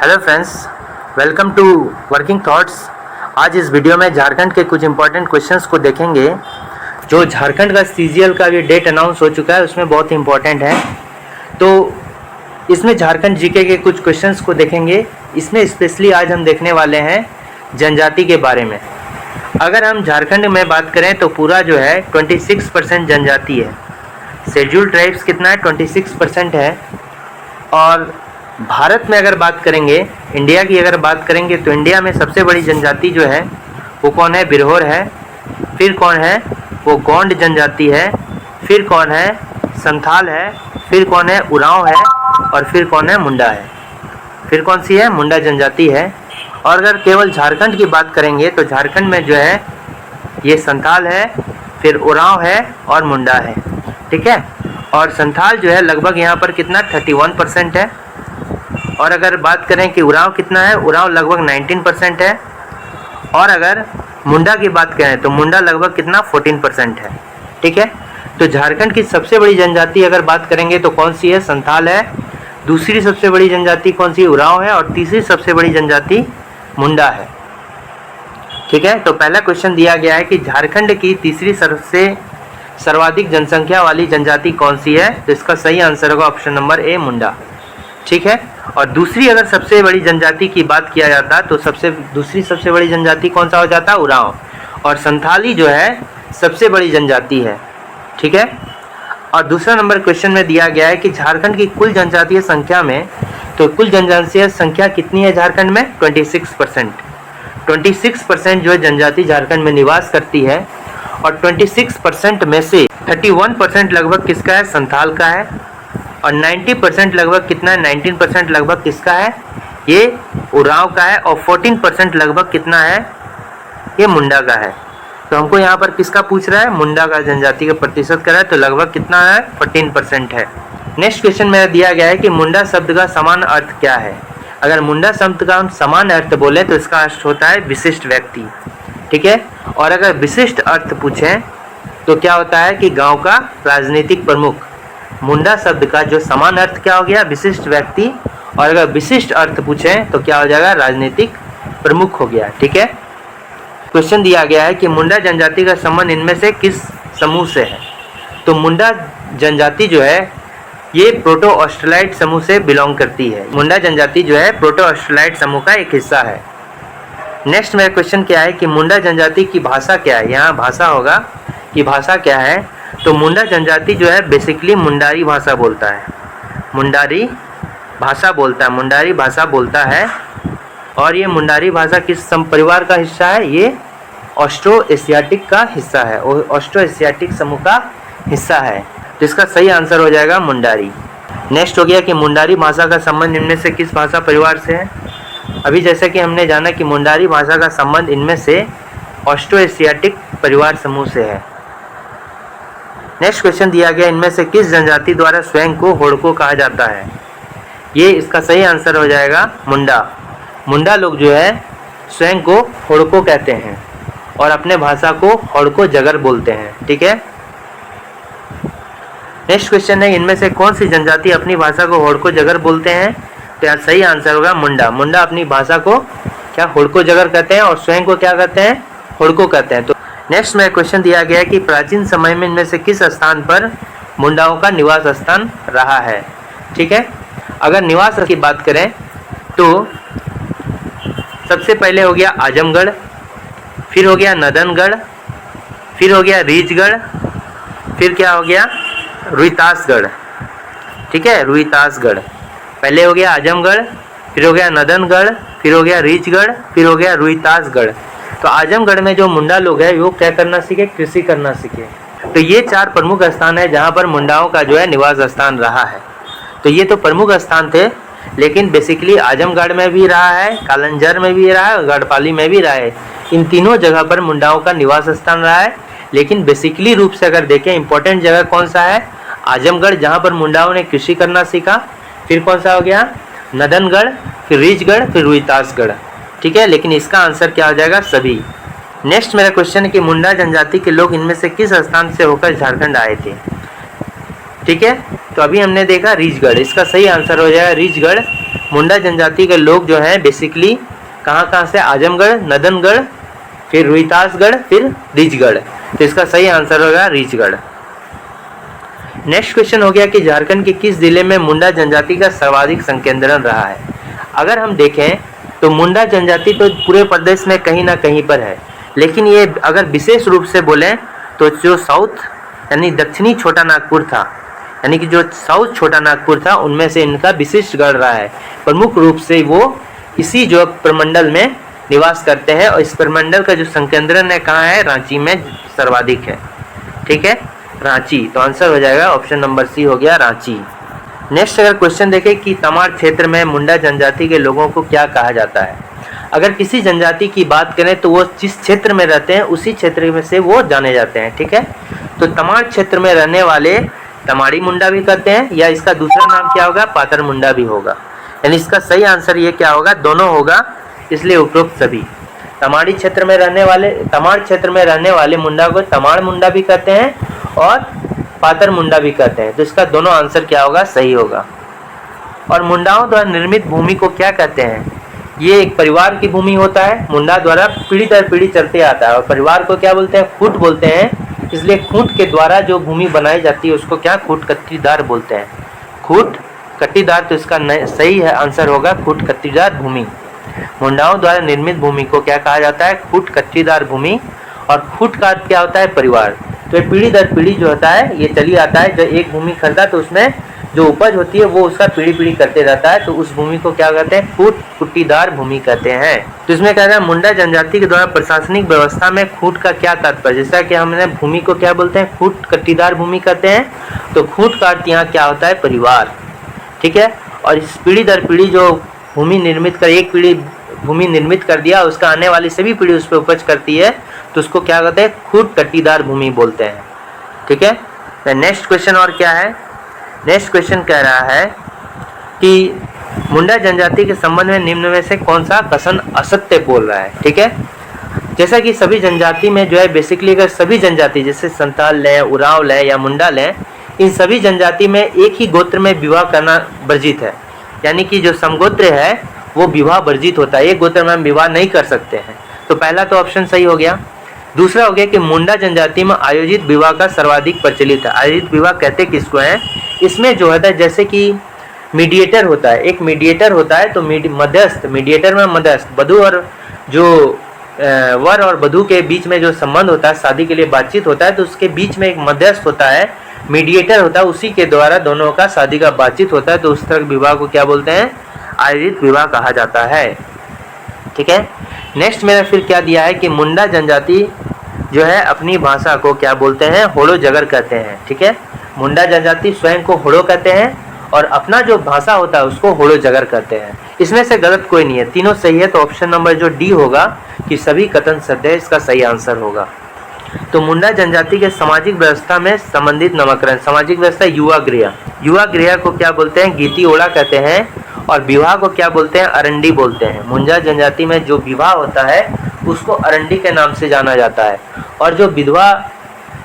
Hello friends, welcome to working thoughts. आज इस video में झारखंड के कुछ इंपॉर्टेंट क्वेश्चंस को देखेंगे। जो झारखंड का सीजीएल का भी डेट अनाउंस हो चुका है, उसमें बहुत इंपॉर्टेंट है। तो इसमें झारखंड जीके के कुछ क्वेश्चंस को देखेंगे। इसमें स्पेशली आज हम देखने वाले हैं जनजाति के बारे में। अगर हम झारखंड में बात करें तो पूरा जो है 26% जनजाति है। शेड्यूल्ड ट्राइब्स कितना है? 26% है। और भारत में अगर बात करेंगे, इंडिया की अगर बात करेंगे तो इंडिया में सबसे बड़ी जनजाति जो है वो कौन है? बिरहोर है। फिर कौन है? वो गोंड जनजाति है। फिर कौन है? संथाल है। फिर कौन है? उरांव है। और फिर कौन है? मुंडा है। फिर कौन सी है? मुंडा जनजाति है। और अगर केवल झारखंड की बात करेंगे तो झारखंड में जो है ये संथाल है, फिर उरांव है और मुंडा है। ठीक है। और संथाल जो है लगभग यहाँ पर कितना 31% है। और अगर बात करें कि उरांव कितना है, उरांव लगभग 19% है। और अगर मुंडा की बात करें तो मुंडा लगभग कितना 14% है। ठीक है। तो झारखंड की सबसे बड़ी जनजाति अगर बात करेंगे तो कौन सी है? संथाल है। दूसरी सबसे बड़ी जनजाति कौन सी? उरांव है। और तीसरी सबसे बड़ी जनजाति मुंडा है। ठीक है। तो पहला क्वेश्चन दिया गया है कि झारखंड की तीसरी सबसे सर्वाधिक जनसंख्या वाली जनजाति कौन सी है? तो इसका सही आंसर होगा ऑप्शन नंबर ए, मुंडा। ठीक है। और दूसरी अगर सबसे बड़ी जनजाति की बात किया जाता तो दूसरी सबसे बड़ी जनजाति कौन सा हो जाता? उरांव। और संथाली जो है सबसे बड़ी जनजाति है। ठीक है। और दूसरा नंबर क्वेश्चन में दिया गया है कि झारखंड की कुल जनजातीय संख्या में, तो कुल जनजातीय संख्या कितनी है झारखंड में? 26%। 26% जो है जनजाति झारखंड में निवास करती है। और 26% में से 31% लगभग किसका है? संथाल का है। और 90% लगभग कितना है? 19% लगभग किसका है? ये उरांव का है। और 14% लगभग कितना है? ये मुंडा का है। तो हमको यहाँ पर किसका पूछ रहा है? मुंडा का जनजाति का प्रतिशत का है। तो लगभग कितना है? 14% है। नेक्स्ट क्वेश्चन में दिया गया है कि मुंडा शब्द का समान अर्थ क्या है? अगर मुंडा शब्द का हम समान अर्थ बोले तो इसका अर्थ होता है विशिष्ट व्यक्ति। ठीक है। और अगर विशिष्ट अर्थ पूछें तो क्या होता है कि गाँव का राजनीतिक प्रमुख। मुंडा शब्द का जो समान अर्थ क्या हो गया? विशिष्ट व्यक्ति। और अगर विशिष्ट अर्थ पूछें तो क्या हो जाएगा? राजनीतिक प्रमुख हो गया। ठीक है। क्वेश्चन दिया गया है कि मुंडा जनजाति का संबंध इनमें से किस समूह से है? तो मुंडा जनजाति जो है ये प्रोटो ऑस्ट्रेलाइड समूह से बिलोंग करती है। मुंडा जनजाति जो है प्रोटो ऑस्ट्रेलाइड समूह का एक हिस्सा है। नेक्स्ट मेरा क्वेश्चन क्या है कि मुंडा जनजाति की भाषा क्या है? यहाँ भाषा होगा कि भाषा क्या है। तो मुंडा जनजाति जो है बेसिकली मुंडारी भाषा बोलता है। मुंडारी भाषा बोलता है। मुंडारी भाषा बोलता है। और ये मुंडारी भाषा किस परिवार का हिस्सा है? ये ऑस्ट्रो एशियाटिक का हिस्सा है। ऑस्ट्रो एशियाटिक समूह का हिस्सा है। तो इसका सही आंसर हो जाएगा मुंडारी। नेक्स्ट हो गया कि मुंडारी भाषा का संबंध इनमें से किस भाषा परिवार से है? अभी जैसे कि हमने जाना कि मुंडारी भाषा का संबंध इनमें से ऑस्ट्रो एशियाटिक परिवार समूह से है। नेक्स्ट क्वेश्चन दिया गया इनमें से किस जनजाति द्वारा स्वयं को होड़को कहा जाता है? ये इसका सही आंसर हो जाएगा मुंडा। मुंडा लोग जो है स्वयं को होड़को कहते हैं और अपने भाषा को होड़को जगर बोलते हैं। ठीक है। नेक्स्ट क्वेश्चन है इनमें से कौन सी जनजाति अपनी भाषा को होड़को जगर बोलते हैं? तो यार सही आंसर होगा मुंडा। मुंडा अपनी भाषा को क्या होड़को जगर कहते हैं और स्वयं को क्या कहते हैं? होड़को कहते हैं। तो नेक्स्ट में क्वेश्चन दिया गया है कि प्राचीन समय में इनमें से किस स्थान पर मुंडाओं का निवास स्थान रहा है? ठीक है। अगर निवास की बात करें तो सबसे पहले हो गया आजमगढ़, फिर हो गया नदनगढ़, फिर हो गया रीछगढ़, फिर क्या हो गया? रोहितासगढ़। ठीक है। रोहितासगढ़ पहले हो गया आजमगढ़, फिर हो गया नदनगढ़, फिर हो गया रीछगढ़, फिर हो गया रोहितासगढ़। तो आजमगढ़ में जो मुंडा लोग हैं वो क्या करना सीखे? कृषि करना सीखे। तो ये 4 प्रमुख स्थान है जहाँ पर मुंडाओं का जो है निवास स्थान रहा है। तो ये तो प्रमुख स्थान थे, लेकिन बेसिकली आजमगढ़ में भी रहा है, कालंजर में भी रहा है और गढ़पाली में भी रहा है। इन तीनों जगह पर मुंडाओं का निवास स्थान रहा है। लेकिन बेसिकली रूप से अगर देखें इंपॉर्टेंट जगह कौन सा है? आजमगढ़, जहाँ पर मुंडाओं ने कृषि करना सीखा। फिर कौन सा हो गया? नदनगढ़, फिर रीछगढ़, फिर रोहितासगढ़। ठीक है। लेकिन इसका आंसर क्या हो जाएगा? सभी। नेक्स्ट मेरा क्वेश्चन है कि मुंडा जनजाति के लोग इनमें से किस स्थान से होकर झारखंड आए थे? ठीक है। तो अभी हमने देखा रीछगढ़, इसका सही आंसर हो जाएगा रीछगढ़। मुंडा जनजाति के लोग जो हैं बेसिकली कहाँ से, आजमगढ़, नदनगढ़, फिर रोहतासगढ़, फिर रीछगढ़। तो इसका सही आंसर होगा रीछगढ़। नेक्स्ट क्वेश्चन हो गया कि झारखंड के किस जिले में मुंडा जनजाति का सर्वाधिक संकेंद्रण रहा है। अगर हम देखें तो मुंडा जनजाति तो पूरे प्रदेश में कहीं ना कहीं पर है, लेकिन ये अगर विशेष रूप से बोलें तो जो साउथ यानी दक्षिणी छोटा नागपुर था, यानी कि जो साउथ छोटा नागपुर था, उनमें से इनका विशिष्ट गढ़ रहा है। प्रमुख रूप से वो इसी जो प्रमंडल में निवास करते हैं और इस प्रमंडल का जो संकेंद्रण है कहाँ है, रांची में सर्वाधिक है। ठीक है, रांची। तो आंसर हो जाएगा ऑप्शन नंबर सी हो गया रांची। नेक्स्ट अगर क्वेश्चन देखें कि तमाड़ क्षेत्र में मुंडा जनजाति के लोगों को क्या कहा जाता है। अगर किसी जनजाति की बात करें तो वो जिस क्षेत्र में रहते हैं उसी क्षेत्र में से वो जाने जाते हैं। ठीक है, तो तमाड़ क्षेत्र में रहने वाले तमाड़ी मुंडा भी कहते हैं, या इसका दूसरा नाम क्या होगा, पातर मुंडा भी होगा। यानी इसका सही आंसर ये क्या होगा, दोनों होगा, इसलिए उपरोक्त सभी। तमाड़ क्षेत्र में रहने वाले मुंडा को तमाड़ मुंडा भी कहते हैं और पातर मुंडा भी कहते हैं। तो इसका दोनों आंसर क्या होगा, सही होगा। और मुंडाओं द्वारा निर्मित भूमि को क्या कहते हैं, ये एक परिवार की भूमि होता है, मुंडा द्वारा पीढ़ी दर पीढ़ी चलते आता है। और परिवार को क्या बोलते हैं, खूंट बोलते हैं। इसलिए खूंट के द्वारा जो भूमि बनाई जाती है उसको क्या, खूंट कत्तीदार बोलते हैं। खूंट कत्तीदार, तो इसका सही है आंसर होगा खूंट कत्तीदार भूमि। मुंडाओं द्वारा निर्मित भूमि को क्या कहा जाता है, खूंट कत्तीदार भूमि। और खूंट का अर्थ क्या होता है, परिवार। तो ये पीढ़ी दर पीढ़ी जो होता है ये चली आता है। जब एक भूमि खरीदा तो उसमें जो उपज होती है वो उसका पीढ़ी पीढ़ी करते रहता है, तो उस भूमि को क्या कहते हैं, खूंट कुट्टीदार भूमि कहते हैं। तो इसमें कह रहा है मुंडा जनजाति के द्वारा प्रशासनिक व्यवस्था में खूंट का क्या तात्पर्य। जैसा कि हमने भूमि को क्या बोलते हैं, खूंट कट्टीदार भूमि कहते हैं, तो खूंट का अर्थ यहाँ क्या होता है, परिवार। ठीक है, और इस पीढ़ी दर पीढ़ी जो भूमि निर्मित कर, एक पीढ़ी भूमि निर्मित कर दिया, उसका आने वाली सभी पीढ़ी उस पर उपज करती है, तो उसको क्या कहते हैं, खूंट कट्टीदार भूमि बोलते हैं। ठीक है, नेक्स्ट क्वेश्चन और क्या है, नेक्स्ट क्वेश्चन कह रहा है कि मुंडा जनजाति के संबंध में निम्न में से कौन सा कथन असत्य बोल रहा है। ठीक है, जैसा कि सभी जनजाति में जो है बेसिकली अगर सभी जनजाति जैसे संताल लें, उरांव लें या मुंडा लें, इन सभी जनजाति में एक ही गोत्र में विवाह करना वर्जित है। यानी कि जो समगोत्र है वो विवाह वर्जित होता है, एक गोत्र में हम विवाह नहीं कर सकते हैं। तो पहला तो ऑप्शन सही हो गया। दूसरा हो गया कि मुंडा जनजाति में आयोजित विवाह का सर्वाधिक प्रचलित है। आयोजित विवाह कहते किसको हैं, इसमें जो होता है जैसे कि मीडिएटर होता है, एक मीडिएटर होता है, तो मध्यस्थ, मीडिएटर में मध्यस्थ, वधू और जो वर और वधू के बीच में जो संबंध होता है, शादी के लिए बातचीत होता है, तो उसके बीच में एक मध्यस्थ होता है, मीडिएटर होता है, उसी के द्वारा दोनों का शादी का बातचीत होता है। तो उस तरह विवाह को क्या बोलते हैं, आयोजित विवाह कहा जाता है। ठीक है, नेक्स्ट मेरा फिर क्या दिया है कि मुंडा जनजाति जो है अपनी भाषा को क्या बोलते हैं, होड़ो जगर कहते हैं। ठीक है, मुंडा जनजाति स्वयं को होड़ो कहते हैं और अपना जो भाषा होता है उसको होड़ो जगर कहते हैं। इसमें से गलत कोई नहीं है, तीनों सही है। तो ऑप्शन नंबर जो डी होगा कि सभी कथन सत्य है, इसका सही आंसर होगा। तो मुंडा जनजाति के सामाजिक व्यवस्था में संबंधित नामकरण, सामाजिक व्यवस्था युवा गृह, युवा गृह को क्या बोलते हैं, गीती ओड़ा कहते हैं। और विवाह को क्या बोलते हैं, अरंडी बोलते हैं। मुंडा जनजाति में जो विवाह होता है उसको अरंडी के नाम से जाना जाता है। और जो विधवा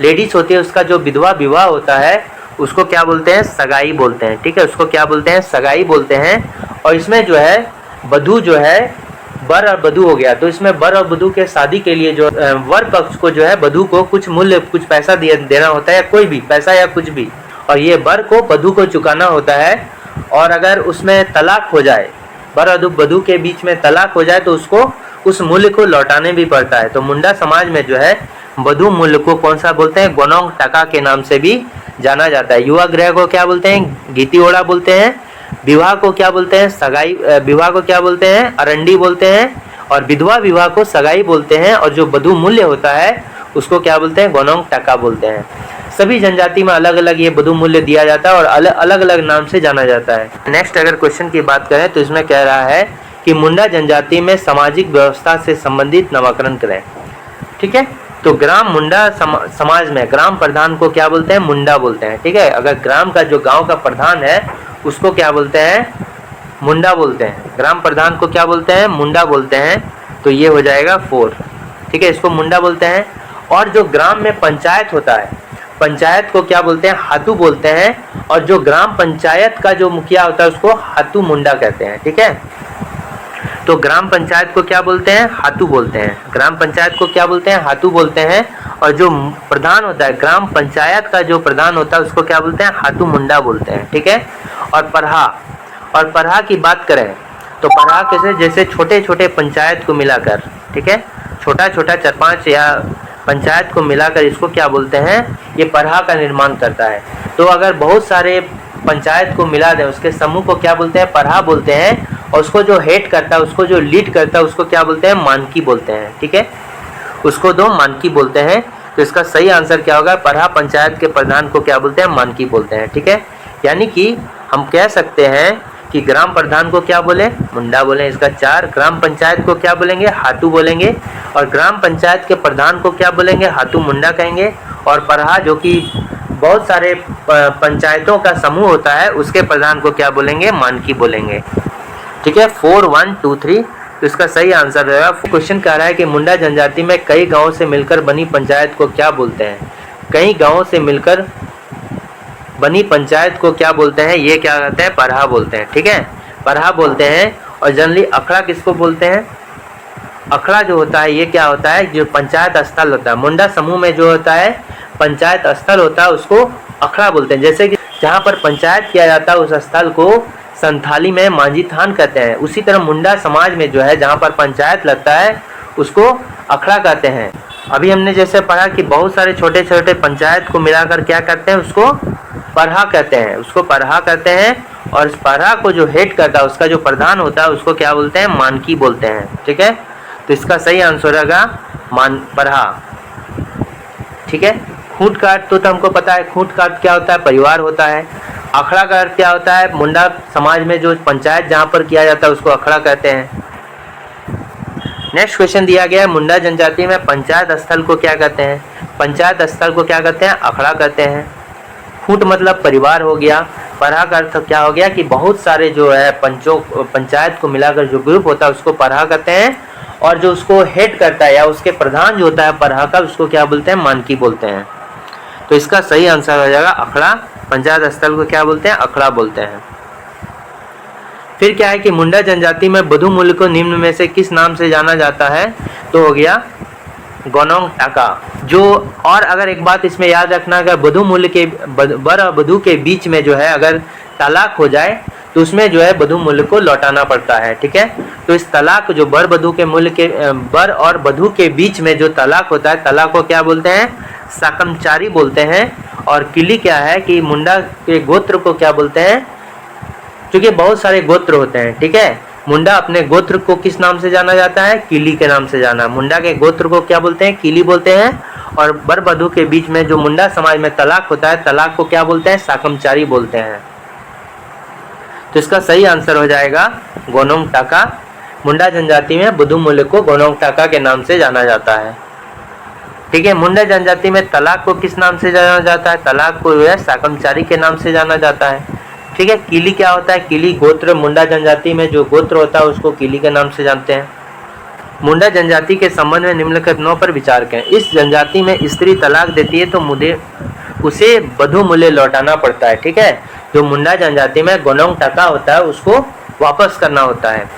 लेडीज होती है उसका जो विधवा विवाह होता है उसको क्या बोलते हैं, सगाई बोलते हैं। ठीक है, उसको क्या बोलते हैं, सगाई बोलते हैं। और इसमें जो है वधू जो है वर और वधू हो गया, तो इसमें वर और वधू के शादी के लिए जो वर पक्ष को जो है वधू को कुछ मूल्य, कुछ पैसा देना होता है, या कोई भी पैसा या कुछ भी, और ये वर को वधू को चुकाना होता है। और अगर उसमें तलाक हो जाए, वर और वधू के बीच में तलाक हो जाए, तो उसको उस मूल्य को लौटाने भी पड़ता है। तो मुंडा समाज में जो है वधू मूल्य को कौन सा बोलते हैं, गोनोंग टका के नाम से भी जाना जाता है। युवा गृह को क्या बोलते हैं, गीती ओड़ा बोलते हैं। विवाह को क्या बोलते हैं, सगाई, विवाह को क्या बोलते हैं, अरंडी बोलते हैं। और विधवा विवाह को सगाई बोलते हैं। और जो वधू मूल्य होता है उसको क्या बोलते हैं, गोनोंग टका बोलते हैं। सभी जनजाति में अलग अलग ये वधू मूल्य दिया जाता है और अलग अलग नाम से जाना जाता है। नेक्स्ट अगर क्वेश्चन की बात करें तो इसमें कह रहा है कि मुंडा जनजाति में सामाजिक व्यवस्था से संबंधित नामकरण करें। ठीक है, तो ग्राम मुंडा समाज में ग्राम प्रधान को क्या बोलते हैं, मुंडा बोलते हैं। ठीक है, अगर ग्राम का जो गांव का प्रधान है उसको क्या बोलते हैं, मुंडा बोलते हैं। ग्राम प्रधान को क्या बोलते हैं, मुंडा बोलते हैं। तो ये हो जाएगा 4। ठीक है, इसको मुंडा बोलते हैं। और जो ग्राम में पंचायत होता है, पंचायत को क्या बोलते हैं, हातू बोलते हैं, और जो ग्राम पंचायत का जो मुखिया होता है उसको हातू मुंडा कहते हैं। ठीक है, तो ग्राम पंचायत को क्या बोलते हैं, हातू बोलते हैं। ग्राम पंचायत को क्या बोलते हैं, हातू बोलते हैं। और जो प्रधान होता है, ग्राम पंचायत का जो प्रधान होता है उसको क्या बोलते हैं, हातू मुंडा बोलते हैं। ठीक है, और परहा की बात करें तो परहा कैसे, जैसे छोटे छोटे पंचायत को मिलाकर, ठीक है, छोटा छोटा 4-5 या पंचायत को मिलाकर इसको क्या बोलते हैं, ये परहा का निर्माण करता है। तो अगर बहुत सारे पंचायत को मिला दें, उसके समूह को क्या बोलते हैं, परहा बोलते हैं। और उसको जो हेड करता है, उसको जो लीड करता है, उसको क्या बोलते हैं, मानकी बोलते हैं। ठीक है, उसको दो मानकी बोलते हैं। तो इसका सही आंसर क्या होगा, परहा पंचायत के प्रधान को क्या बोलते हैं, मानकी बोलते हैं। ठीक है, यानी कि हम कह सकते हैं कि ग्राम प्रधान को क्या बोले, मुंडा बोले। इसका 4, ग्राम पंचायत को क्या बोलेंगे, हातू बोलेंगे। और ग्राम पंचायत के प्रधान को क्या बोलेंगे, हातू मुंडा कहेंगे। और परहा जो कि बहुत सारे पंचायतों का समूह होता है, उसके प्रधान को क्या बोलेंगे, मानकी बोलेंगे। ठीक है, 4, 1, 2, 3। तो इसका सही आंसर रहेगा। क्वेश्चन कह रहा है कि मुंडा जनजाति में कई गांवों से मिलकर बनी पंचायत को क्या बोलते हैं। कई गांवों से मिलकर बनी पंचायत को क्या बोलते हैं, ये क्या कहते हैं, परहा बोलते हैं। ठीक है, परहा बोलते हैं। और जनरली अखड़ा किसको बोलते हैं, अखड़ा जो होता है ये क्या होता है, जो पंचायत स्थल होता है, मुंडा समूह में जो होता है पंचायत स्थल होता है उसको अखड़ा बोलते हैं। जैसे कि जहाँ पर पंचायत किया जाता है उस स्थल को संथाली में मांझी थान कहते हैं। उसी तरह मुंडा समाज में जो है जहाँ पर पंचायत लगता है उसको अखड़ा कहते हैं। अभी हमने जैसे पढ़ा कि बहुत सारे छोटे छोटे पंचायत को मिलाकर क्या करते हैं, उसको परहा कहते हैं, उसको परहा कहते हैं। और इस परहा को जो हेड करता है, उसका जो प्रधान होता है, उसको क्या बोलते हैं, मानकी बोलते हैं। ठीक है, तो इसका सही आंसर रहेगा परहा। ठीक है, खूंट काट तो हमको पता है, खूंट काट क्या होता है, परिवार होता है। अखड़ा का अर्थ क्या होता है, मुंडा समाज में जो पंचायत जहाँ पर किया जाता है उसको अखड़ा कहते हैं। नेक्स्ट क्वेश्चन दिया गया है, मुंडा जनजाति में पंचायत स्थल को क्या कहते हैं। पंचायत स्थल को क्या कहते हैं, अखड़ा कहते हैं। खूंट मतलब परिवार हो गया। परहा का अर्थ क्या हो गया कि बहुत सारे जो है पंचायत को मिलाकर जो ग्रुप होता है उसको परहा कहते हैं। और जो उसको हेड करता है या उसके प्रधान जो होता है परहा का, उसको क्या बोलते हैं, मानकी बोलते हैं। तो इसका सही आंसर हो जाएगा अखड़ा। पंचायत स्थल को क्या बोलते हैं, अखड़ा बोलते हैं। फिर क्या है कि मुंडा जनजाति में बधु मूल्य को निम्न में से किस नाम से जाना जाता है, तो हो गया गोनोंग टाका। जो और अगर एक बात इसमें याद रखना, अगर बधु मूल्य के बर और बधु के बीच में जो है अगर तलाक हो जाए तो उसमें जो है बधु मूल्य को लौटाना पड़ता है। ठीक है, तो इस तलाक जो बर और बधु के बीच में जो तलाक होता है, तलाक को क्या बोलते हैं, साकमचारी बोलते हैं। और किली क्या है कि मुंडा के गोत्र को क्या बोलते हैं, क्योंकि बहुत सारे गोत्र होते हैं। ठीक है, मुंडा अपने गोत्र को किस नाम से जाना जाता है, किली के नाम से जाना। मुंडा के गोत्र को क्या बोलते हैं, किली बोलते हैं। और बर बधु के बीच में जो मुंडा समाज में तलाक होता है, तलाक को क्या बोलते हैं, साकमचारी बोलते हैं। तो इसका सही आंसर हो जाएगा गोनोंग टाका। मुंडा जनजाति में बधु मूल्य को गोनोंग टाका के नाम से जाना जाता है। ठीक है, मुंडा जनजाति में तलाक को किस नाम से जाना जाता है, तलाक को जो है साकमचारी के नाम से जाना जाता है। ठीक है, किली क्या होता है, किली गोत्र, मुंडा जनजाति में जो गोत्र होता है उसको किली के नाम से जानते हैं। मुंडा जनजाति के संबंध में निम्नलिखित 9 पर विचार करें। इस जनजाति में स्त्री तलाक देती है तो उसे बधु मूल्य लौटाना पड़ता है। ठीक है, जो मुंडा जनजाति में गोनोंग टाका होता है उसको वापस करना होता है।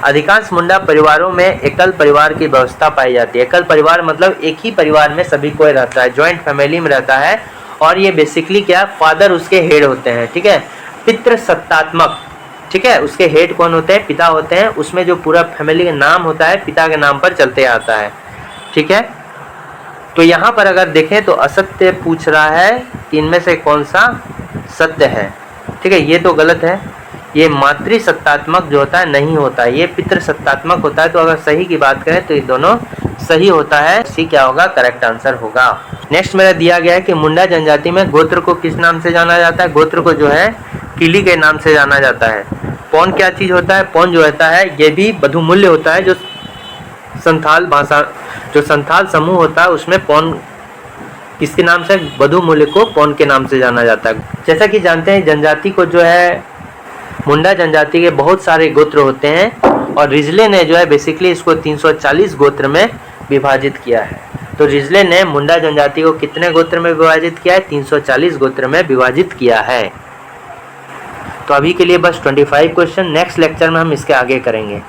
अधिकांश मुंडा परिवारों में एकल परिवार की व्यवस्था पाई जाती है। एकल परिवार मतलब एक ही परिवार में सभी कोई रहता है, जॉइंट फैमिली में रहता है। और ये बेसिकली क्या, फादर उसके हेड होते हैं। ठीक है, पितृ सत्तात्मक। ठीक है, उसके हेड कौन होते हैं, पिता होते हैं। उसमें जो पूरा फैमिली का नाम होता है पिता के नाम पर चलते आता है। ठीक है, तो यहाँ पर अगर देखें तो असत्य पूछ रहा है कि इनमें से कौन सा सत्य है। ठीक है, ये तो गलत है। ये मातृ सत्तात्मक जो होता है नहीं होता है, ये पितृ सत्तात्मक होता है। तो अगर सही की बात करें तो ये दोनों सही होता है। सी क्या होगा, करेक्ट आंसर होगा। नेक्स्ट मेरा दिया गया है कि मुंडा जनजाति में गोत्र को किस नाम से जाना जाता है। गोत्र को जो है किली के नाम से जाना जाता है। पौन क्या चीज होता है, पौन जो होता है ये भी बधु मूल्य होता है। जो संथाल भाषा, जो संथाल समूह होता है उसमें पौन किसके नाम से, बधु मूल्य को पौन के नाम से जाना जाता है। जैसा कि जानते हैं जनजाति को जो है, मुंडा जनजाति के बहुत सारे गोत्र होते हैं और रिजले ने जो है बेसिकली इसको 340 गोत्र में विभाजित किया है। तो रिजले ने मुंडा जनजाति को कितने गोत्र में विभाजित किया है? 340 गोत्र में विभाजित किया है। तो अभी के लिए बस 25 क्वेश्चन, नेक्स्ट लेक्चर में हम इसके आगे करेंगे।